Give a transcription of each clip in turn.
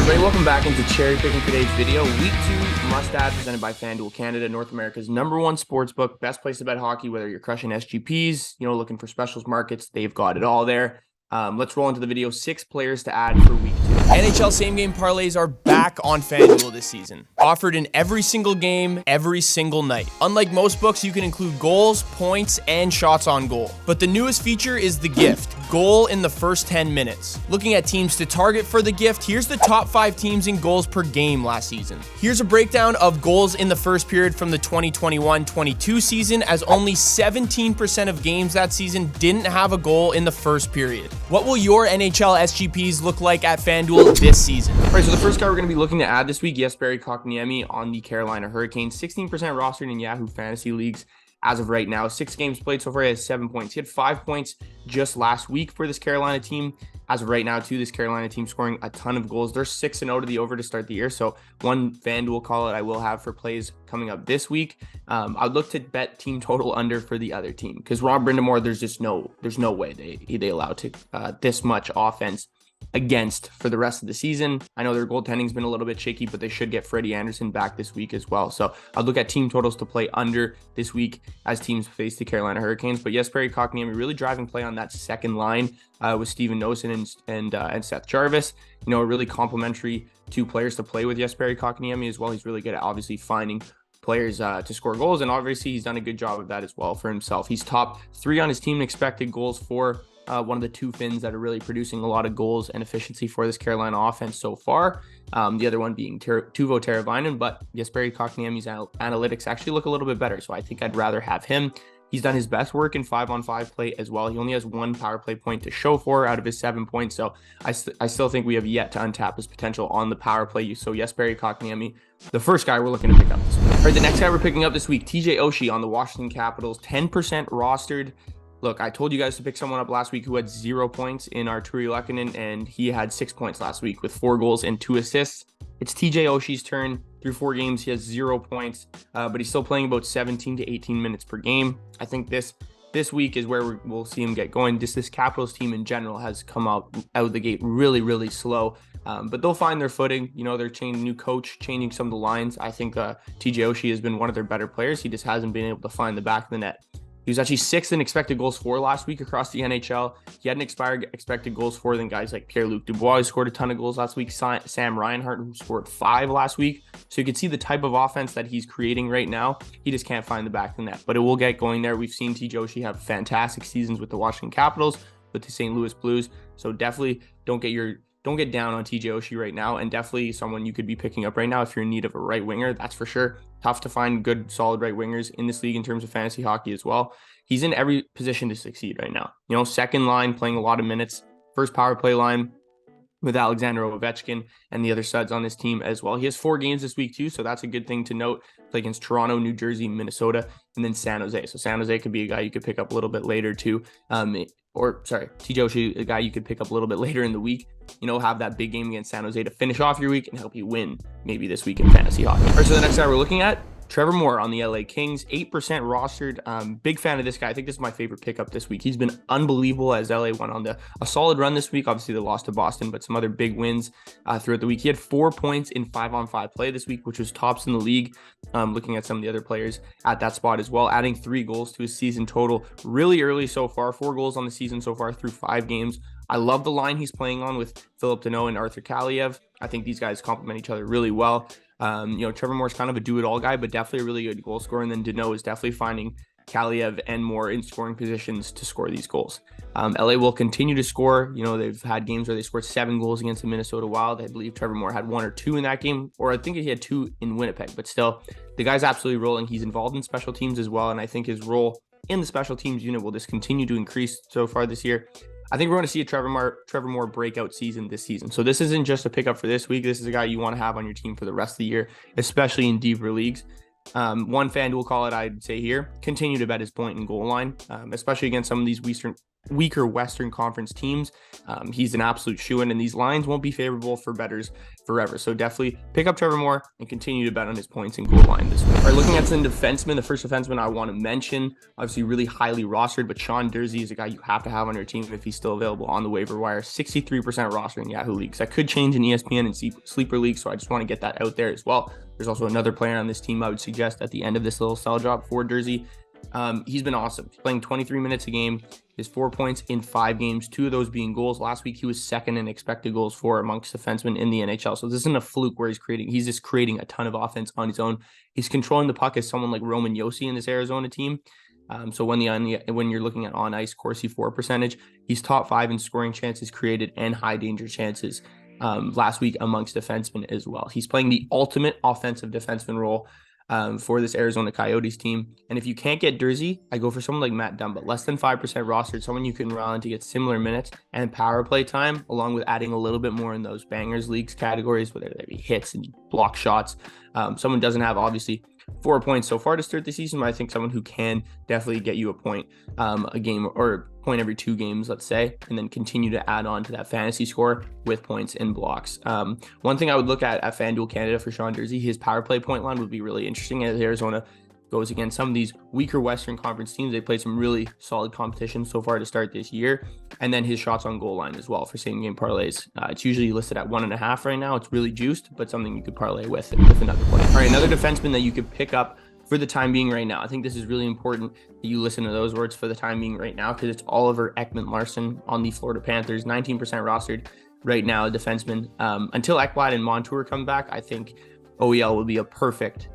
Everybody, welcome back into Cherry Picking today's video. Week 2 must-add presented by FanDuel Canada, North America's #1 sportsbook. Best place to bet hockey, whether you're crushing SGPs, looking for specials markets, they've got it all there. Let's roll into the video. 6 players to add for week 2. NHL same-game parlays are back on FanDuel this season. Offered in every single game, every single night. Unlike most books, you can include goals, points, and shots on goal. But the newest feature is the gift. Goal in the first 10 minutes. Looking at teams to target for the gift, here's the top 5 teams in goals per game last season. Here's a breakdown of goals in the first period from the 2021-22 season, as only 17% of games that season didn't have a goal in the first period. What will your NHL SGPs look like at FanDuel this season? All right, so the first guy we're going to be looking to add this week, Jesperi Kotkaniemi on the Carolina Hurricanes. 16% rostered in Yahoo Fantasy Leagues as of right now. 6 games played so far, he has 7 points. He had 5 points just last week for this Carolina team. As of right now, too, this Carolina team scoring a ton of goals. They're 6-0 to the over to start the year. So one FanDuel call it I will have for plays coming up this week. I'd look to bet team total under for the other team, because Rob Brindamore, there's no way they allow to this much offense against for the rest of the season. I know their goaltending's been a little bit shaky, but they should get Freddie Anderson back this week as well. So I'll look at team totals to play under this week as teams face the Carolina Hurricanes. But Jesperi Kotkaniemi really driving play on that second line with Steven Nosen and Seth Jarvis. A really complimentary 2 players to play with Jesperi Kotkaniemi as well. He's really good at obviously finding players to score goals, and obviously he's done a good job of that as well for himself. He's top 3 on his team in expected goals for. One of the 2 Finns that are really producing a lot of goals and efficiency for this Carolina offense so far. The other one being Teuvo Teravainen, but Jesperi Kotkaniemi's analytics actually look a little bit better, so I think I'd rather have him. He's done his best work in 5-on-5 play as well. He only has 1 power play point to show for out of his 7 points, so I still think we have yet to untap his potential on the power play. So Jesperi Kotkaniemi, the first guy we're looking to pick up this week. All right, the next guy we're picking up this week, TJ Oshie on the Washington Capitals, 10% rostered. Look, I told you guys to pick someone up last week who had 0 points in Artturi Lehkonen, and he had 6 points last week with 4 goals and 2 assists. It's TJ Oshie's turn. Through 4 games, he has 0 points, but he's still playing about 17 to 18 minutes per game. I think this week is where we'll see him get going. This Capitals team in general has come out of the gate really, really slow, but they'll find their footing. They're changing new coach, changing some of the lines. I think TJ Oshie has been one of their better players. He just hasn't been able to find the back of the net. He was actually 6th in expected goals for last week across the NHL. He had an expected goals for than guys like Pierre-Luc Dubois, who scored a ton of goals last week, Sam Reinhart, who scored 5 last week. So you can see the type of offense that he's creating right now. He just can't find the back of the net, but it will get going there. We've seen TJ Oshie have fantastic seasons with the Washington Capitals, with the St. Louis Blues. So definitely don't get down on TJ Oshie right now, and definitely someone you could be picking up right now if you're in need of a right winger. That's for sure. Tough to find good, solid right wingers in this league in terms of fantasy hockey as well. He's in every position to succeed right now. Second line, playing a lot of minutes. First power play line with Alexander Ovechkin and the other studs on this team as well. He has 4 games this week too, so that's a good thing to note. Play against Toronto, New Jersey, Minnesota, and then San Jose. So San Jose could be a guy you could pick up a little bit later too. TJ Oshie, a guy you could pick up a little bit later in the week. Have that big game against San Jose to finish off your week and help you win maybe this week in fantasy hockey. All right, so the next guy we're looking at, Trevor Moore on the LA Kings, 8% rostered. Big fan of this guy. I think this is my favorite pickup this week. He's been unbelievable as LA went on a solid run this week. Obviously, they lost to Boston, but some other big wins throughout the week. He had 4 points in 5-on-5 play this week, which was tops in the league. Looking at some of the other players at that spot as well, adding 3 goals to his season total really early so far. 4 goals on the season so far through 5 games. I love the line he's playing on with Philip Deneau and Arthur Kaliev. I think these guys complement each other really well. Trevor Moore's kind of a do-it-all guy, but definitely a really good goal scorer. And then Deneau is definitely finding Kaliev and Moore in scoring positions to score these goals. LA will continue to score. They've had games where they scored 7 goals against the Minnesota Wild. I believe Trevor Moore had 1 or 2 in that game, or I think he had 2 in Winnipeg. But still, the guy's absolutely rolling. He's involved in special teams as well, and I think his role in the special teams unit will just continue to increase so far this year. I think we're going to see a Trevor Moore breakout season this season. So this isn't just a pickup for this week. This is a guy you want to have on your team for the rest of the year, especially in deeper leagues. One FanDuel call it, I'd say here, continue to bet his point and goal line, especially against some of these weaker Western Conference teams, he's an absolute shoo-in, and these lines won't be favorable for bettors forever. So definitely pick up Trevor Moore and continue to bet on his points and goal line this week. All right, looking at some defensemen, the first defenseman I want to mention, obviously really highly rostered, but Durzi is a guy you have to have on your team if he's still available on the waiver wire. 63% roster in Yahoo leagues. That could change in ESPN and sleeper leagues, so I just want to get that out there as well. There's also another player on this team I would suggest at the end of this little sell drop for Durzi. He's been awesome. He's playing 23 minutes a game. His 4 points in 5 games, 2 of those being goals. Last week, he was second in expected goals for amongst defensemen in the NHL. So this isn't a fluke where he's just creating a ton of offense on his own. He's controlling the puck as someone like Roman Josi in this Arizona team. So when you're looking at on ice Corsi for percentage, he's top 5 in scoring chances created and high danger chances last week amongst defensemen as well. He's playing the ultimate offensive defenseman role for this Arizona Coyotes team. And if you can't get Durzi, I go for someone like Matt Dumba, less than 5% rostered, someone you can rely on to get similar minutes and power play time, along with adding a little bit more in those bangers leagues categories, whether they be hits and block shots. Someone doesn't have obviously 4 points so far to start the season, but I think someone who can definitely get you a point a game, or a point every 2 games, let's say, and then continue to add on to that fantasy score with points and blocks. One thing I would look at FanDuel Canada for Durzi, his power play point line would be really interesting as Arizona goes against some of these weaker Western Conference teams. They played some really solid competition so far to start this year. And then his shots on goal line as well for same game parlays. It's usually listed at 1.5 right now. It's really juiced, but something you could parlay with another play. All right, another defenseman that you could pick up for the time being right now. I think this is really important that you listen to those words for the time being right now, because it's Oliver Ekman-Larsson on the Florida Panthers, 19% rostered right now, a defenseman. Until Ekblad and Montour come back, I think OEL will be a perfect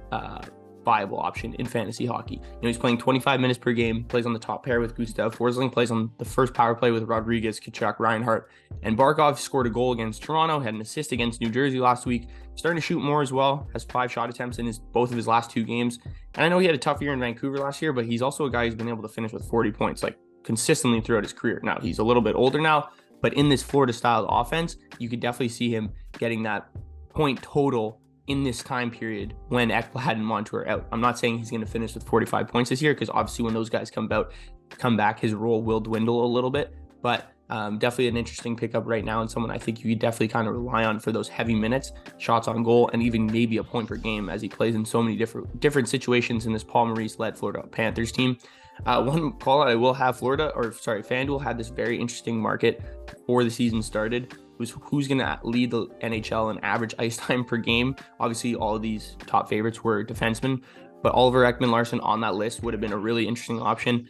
viable option in fantasy hockey. He's playing 25 minutes per game, plays on the top pair with Gustav Forsling, plays on the first power play with Rodriguez, Tkachuk, Reinhart, and Barkov. Scored a goal against Toronto, had an assist against New Jersey last week, starting to shoot more as well, has 5 shot attempts in both of his last 2 games. And I know he had a tough year in Vancouver last year, but he's also a guy who's been able to finish with 40 points like consistently throughout his career. Now he's a little bit older now, but in this Florida style offense, you could definitely see him getting that point total in this time period when Ekblad and Montour are out. I'm not saying he's going to finish with 45 points this year, because obviously when those guys come back, his role will dwindle a little bit, but definitely an interesting pickup right now, and someone I think you could definitely kind of rely on for those heavy minutes, shots on goal, and even maybe a point per game, as he plays in so many different situations in this Paul Maurice-led Florida Panthers team. One call out I will have, FanDuel had this very interesting market before the season started. Who's going to lead the NHL in average ice time per game. Obviously, all of these top favorites were defensemen, but Oliver Ekman-Larsson on that list would have been a really interesting option,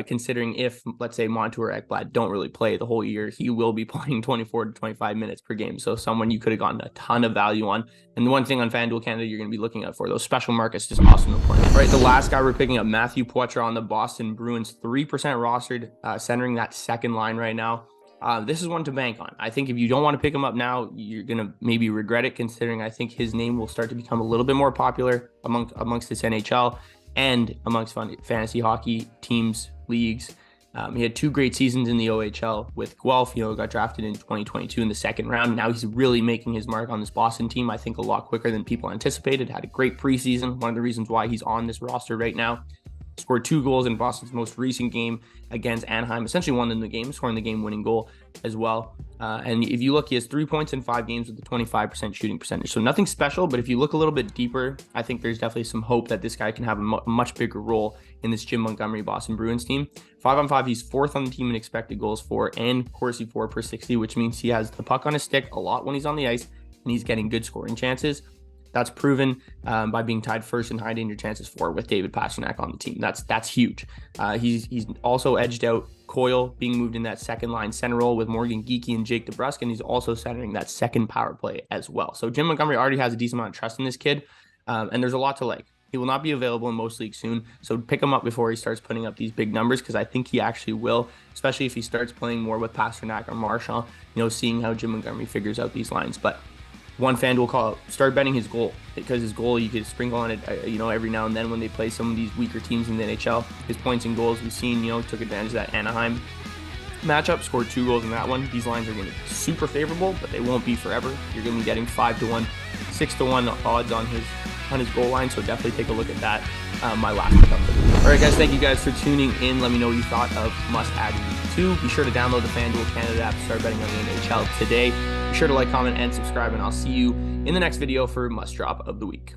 considering if, let's say, Montour or Ekblad don't really play the whole year, he will be playing 24 to 25 minutes per game. So someone you could have gotten a ton of value on. And the one thing on FanDuel Canada you're going to be looking out for, those special markets, just awesome to play. All right, the last guy we're picking up, Matthew Poitras on the Boston Bruins, 3% rostered, centering that second line right now. This is one to bank on. I think if you don't want to pick him up now, you're going to maybe regret it, considering I think his name will start to become a little bit more popular amongst this NHL and amongst fantasy hockey teams, leagues. He had 2 great seasons in the OHL with Guelph, got drafted in 2022 in the second round. Now he's really making his mark on this Boston team, I think a lot quicker than people anticipated. Had a great preseason, one of the reasons why he's on this roster right now. Scored 2 goals in Boston's most recent game against Anaheim, essentially won in the game, scoring the game-winning goal as well. And if you look, he has 3 points in 5 games with a 25% shooting percentage. So nothing special, but if you look a little bit deeper, I think there's definitely some hope that this guy can have a much bigger role in this Jim Montgomery Boston Bruins team. 5-on-5, he's 4th on the team in expected goals for and Corsi for per 60, which means he has the puck on his stick a lot when he's on the ice, and he's getting good scoring chances. That's proven by being tied first in high danger chances for with David Pastrnak on the team. That's huge. He's also edged out Coyle, being moved in that second line center role with Morgan Geekie and Jake DeBrusk, and he's also centering that second power play as well. So Jim Montgomery already has a decent amount of trust in this kid, and there's a lot to like. He will not be available in most leagues soon, so pick him up before he starts putting up these big numbers, because I think he actually will, especially if he starts playing more with Pastrnak or Marchand, seeing how Jim Montgomery figures out these lines. But one FanDuel call out, start betting his goal, because his goal, you could sprinkle on it, every now and then when they play some of these weaker teams in the NHL. His points and goals, we've seen, took advantage of that Anaheim matchup, scored 2 goals in that one. These lines are going to be super favorable, but they won't be forever. You're going to be getting 5-1, 6-1 odds on his on his goal line, so definitely take a look at that. My last pickup for the week. All right, guys, thank you guys for tuning in. Let me know what you thought of Must Add Week 2. Be sure to download the FanDuel Canada app to start betting on the NHL today. Be sure to like, comment, and subscribe, and I'll see you in the next video for Must Drop of the Week.